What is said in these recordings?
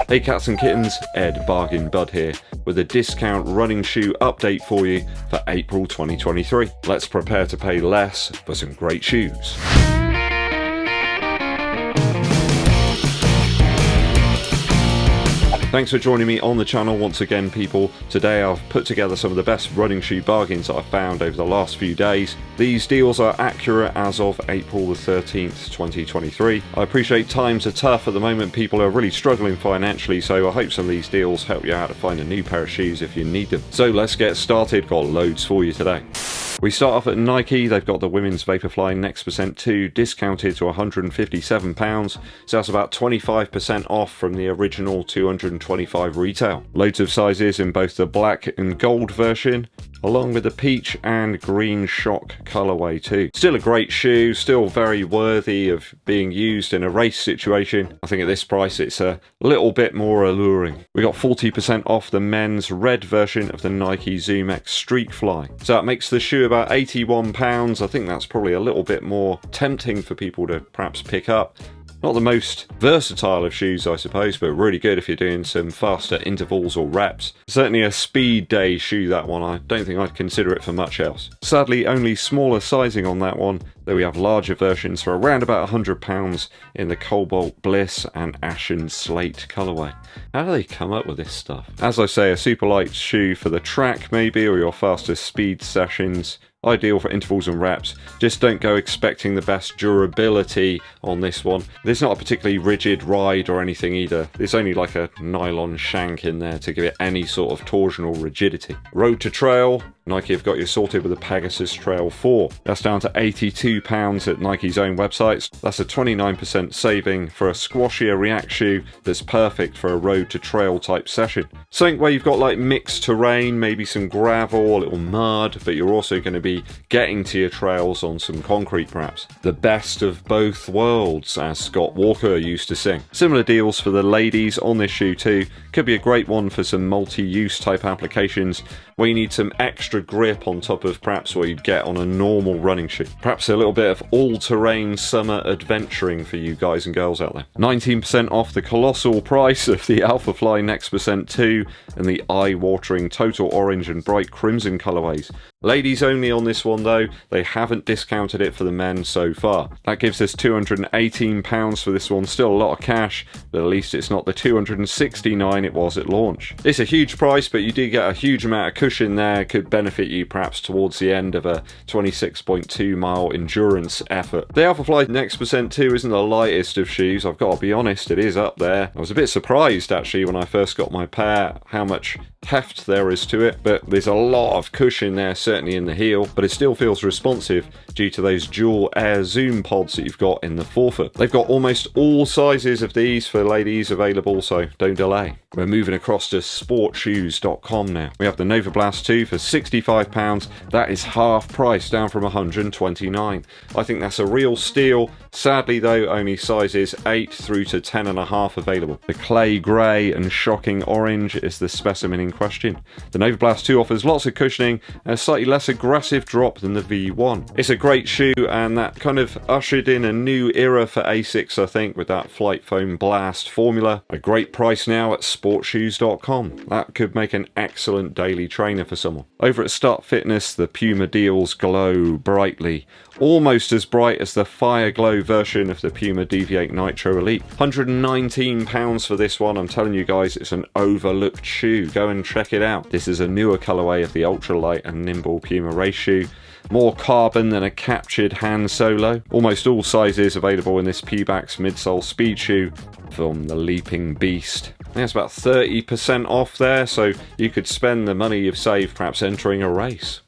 Hey cats and kittens, EDDBUD here with a discount running shoe update for you for April 2023. Let's prepare to pay less for some great shoes. Thanks for joining me on the channel once again, people. Today I've put together some of the best running shoe bargains that I've found over the last few days. These deals are accurate as of April the 13th, 2023. I appreciate times are tough at the moment. People are really struggling financially, so I hope some of these deals help you out to find a new pair of shoes if you need them. So let's get started. Got loads for you today. We start off at Nike. They've got the women's Vaporfly Next% 2 discounted to £157, so that's about 25% off from the original $225 retail. Loads of sizes in both the black and gold version, along with the peach and green shock colorway too. Still a great shoe, still very worthy of being used in a race situation. I think at this price it's a little bit more alluring. We got 40% off the men's red version of the Nike Zoomx Streakfly. So that makes the shoe about £81. I think that's probably a little bit more tempting for people to perhaps pick up. Not the most versatile of shoes, I suppose, but really good if you're doing some faster intervals or reps. Certainly a speed day shoe, that one. I don't think I'd consider it for much else. Sadly, only smaller sizing on that one, though we have larger versions for around about £100 in the Cobalt Bliss and Ashen Slate colourway. How do they come up with this stuff? As I say, a super light shoe for the track maybe, or your faster speed sessions. Ideal for intervals and reps. Just don't go expecting the best durability on this one. There's not a particularly rigid ride or anything either. There's only like a nylon shank in there to give it any sort of torsional rigidity. Road to trail. Nike have got you sorted with the Pegasus Trail 4. That's down to £82 at Nike's own websites. That's a 29% saving for a squashier React shoe that's perfect for a road to trail type session. Something where you've got like mixed terrain, maybe some gravel, a little mud, but you're also going to be getting to your trails on some concrete perhaps. The best of both worlds, as Scott Walker used to sing. Similar deals for the ladies on this shoe too. Could be a great one for some multi-use type applications where you need some extra grip on top of perhaps what you'd get on a normal running shoe. Perhaps a little bit of all-terrain summer adventuring for you guys and girls out there. 19% off the colossal price of the Alphafly Next% 2 and the eye-watering total orange and bright crimson colorways. Ladies only on this one though, they haven't discounted it for the men so far. That gives us £218 for this one, still a lot of cash, but at least it's not the $269 it was at launch. It's a huge price, but you do get a huge amount of cushion there, could benefit you perhaps towards the end of a 26.2 mile endurance effort. The Alphafly Next% 2 isn't the lightest of shoes, I've got to be honest, it is up there. I was a bit surprised actually when I first got my pair how much heft there is to it, but there's a lot of cushion there, certainly in the heel, but it still feels responsive due to those dual air zoom pods that you've got in the forefoot. They've got almost all sizes of these for ladies available, so don't delay. We're moving across to sportshoes.com now. We have the Nova Blast 2 for £65. That is half price, down from £129. I think that's a real steal. Sadly though, only sizes 8 through to 10.5 available. The clay grey and shocking orange is the specimen in question. The Nova Blast 2 offers lots of cushioning and a slightly less aggressive drop than the V1. It's a great shoe, and that kind of ushered in a new era for Asics, I think, with that Flight Foam Blast formula. A great price now at sportshoes.com. That could make an excellent daily trainer for someone. Over at Start Fitness, the Puma deals glow brightly. Almost as bright as the Fire Glow version of the Puma Deviate Nitro Elite. £119 for this one. I'm telling you guys, it's an overlooked shoe. Go and check it out. This is a newer colorway of the ultralight and nimble Puma race shoe. More carbon than a captured Han Solo. Almost all sizes available in this Pebax midsole speed shoe from the Leaping Beast. I think it's about 30% off there, so you could spend the money you've saved perhaps entering a race.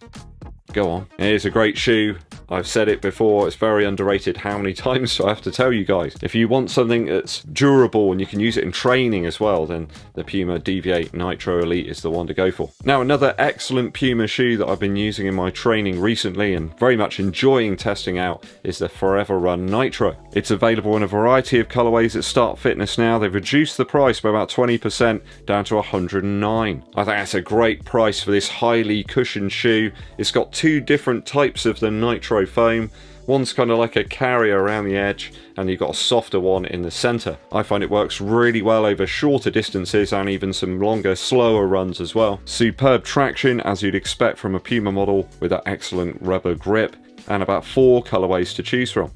Go on. It is a great shoe. I've said it before, it's very underrated. How many times do I have to tell you guys? If you want something that's durable and you can use it in training as well, then the Puma Deviate Nitro Elite is the one to go for. Now, another excellent Puma shoe that I've been using in my training recently and very much enjoying testing out is the Forever Run Nitro. It's available in a variety of colorways at Start Fitness now. They've reduced the price by about 20% down to $109. I think that's a great price for this highly cushioned shoe. It's got two different types of the Nitro foam. One's kind of like a carrier around the edge, and you've got a softer one in the center. I find it works really well over shorter distances and even some longer, slower runs as well. Superb traction, as you'd expect from a Puma model, with that excellent rubber grip, and about 4 colorways to choose from.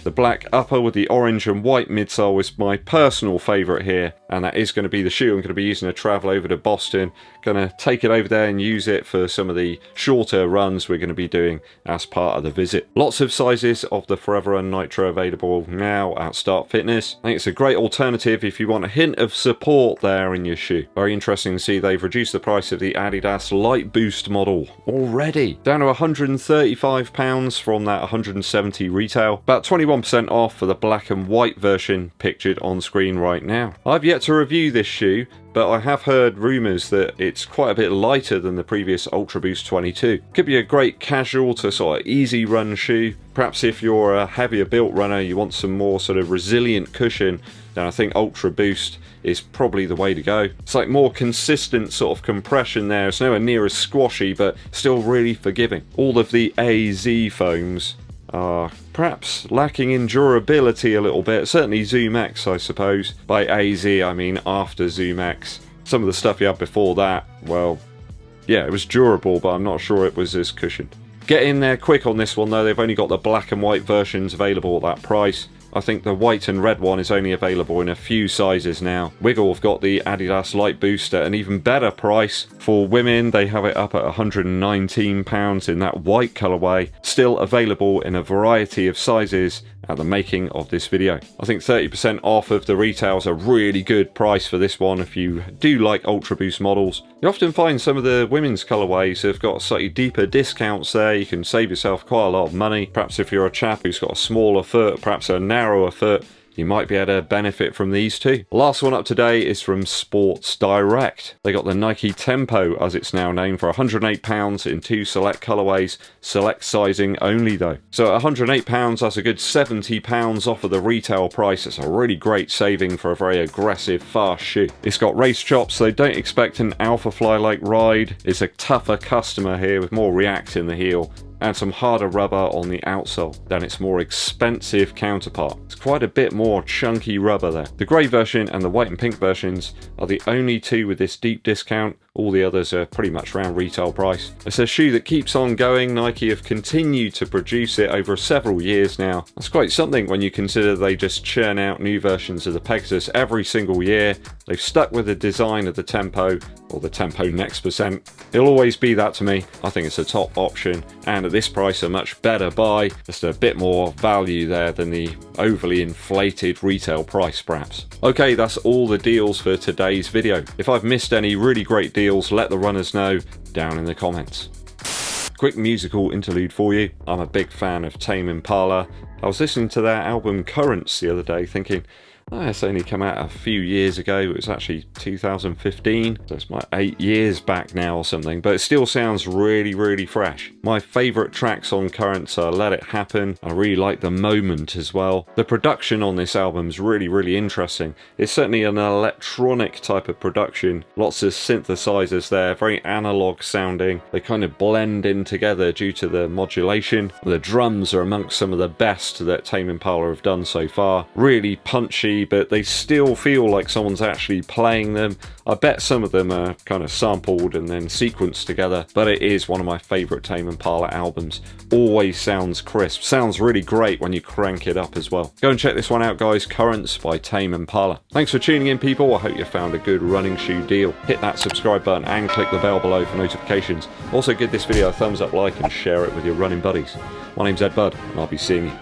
The black upper with the orange and white midsole is my personal favourite here, and that is going to be the shoe I'm going to be using to travel over to Boston. Going to take it over there and use it for some of the shorter runs we're going to be doing as part of the visit. Lots of sizes of the Forever Run Nitro available now at Start Fitness. I think it's a great alternative if you want a hint of support there in your shoe. Very interesting to see they've reduced the price of the Adidas Lightboost model already, down to £135 from that £170 retail. About 21% off for the black and white version pictured on screen right now. I've yet to review this shoe, but I have heard rumours that it's quite a bit lighter than the previous Ultra Boost 22. Could be a great casual to sort of easy run shoe. Perhaps if you're a heavier built runner, you want some more sort of resilient cushion, then I think Ultra Boost is probably the way to go. It's like more consistent sort of compression there. It's nowhere near as squashy, but still really forgiving. All of the AZ foams are perhaps lacking in durability a little bit. Certainly Zoomx, I suppose. By AZ, I mean after Zoomx. Some of the stuff you had before that, well, yeah, it was durable, but I'm not sure it was as cushioned. Get in there quick on this one though. They've only got the black and white versions available at that price. I think the white and red one is only available in a few sizes now. Wiggle have got the Adidas Lightboost at an even better price. For women, they have it up at £119 in that white colourway. Still available in a variety of sizes at the making of this video. I think 30% off of the retail is a really good price for this one if you do like Ultra Boost models. You often find some of the women's colourways have got slightly deeper discounts there. You can save yourself quite a lot of money. Perhaps if you're a chap who's got a smaller foot, perhaps a narrower foot, you might be able to benefit from these too. Last one up today is from Sports Direct. They got the Nike Tempo, as it's now named, for £108 in 2 select colourways, select sizing only though. So at £108, that's a good £70 off of the retail price. It's a really great saving for a very aggressive, fast shoe. It's got race chops, so don't expect an Alphafly-like ride. It's a tougher customer here with more react in the heel and some harder rubber on the outsole than its more expensive counterpart. It's quite a bit more chunky rubber there. The grey version and the white and pink versions are the only two with this deep discount. All the others are pretty much around retail price. It's a shoe that keeps on going. Nike have continued to produce it over several years now. That's quite something when you consider they just churn out new versions of the Pegasus every single year. They've stuck with the design of the Tempo, or the Tempo Next Percent. It'll always be that to me. I think it's a top option, and at this price a much better buy. Just a bit more value there than the overly inflated retail price perhaps. Okay, that's all the deals for today's video. If I've missed any really great deals, let the runners know down in the comments. Quick musical interlude for you. I'm a big fan of Tame Impala. I was listening to their album Currents the other day thinking, oh, it's only come out a few years ago. It was actually 2015, so it's like 8 years back now or something, but it still sounds really, really fresh. My favourite tracks on Currents are Let It Happen. I really like The Moment as well. The production on this album is really, really interesting. It's certainly an electronic type of production. Lots of synthesizers there, very analog sounding. They kind of blend in together due to the modulation. The drums are amongst some of the best that Tame Impala have done so far. Really punchy, but they still feel like someone's actually playing them. I bet some of them are kind of sampled and then sequenced together, but it is one of my favourite Tame Impala albums. Always sounds crisp. Sounds really great when you crank it up as well. Go and check this one out, guys. Currents by Tame Impala. Thanks for tuning in, people. I hope you found a good running shoe deal. Hit that subscribe button and click the bell below for notifications. Also give this video a thumbs up, like, and share it with your running buddies. My name's EDDBUD, and I'll be seeing you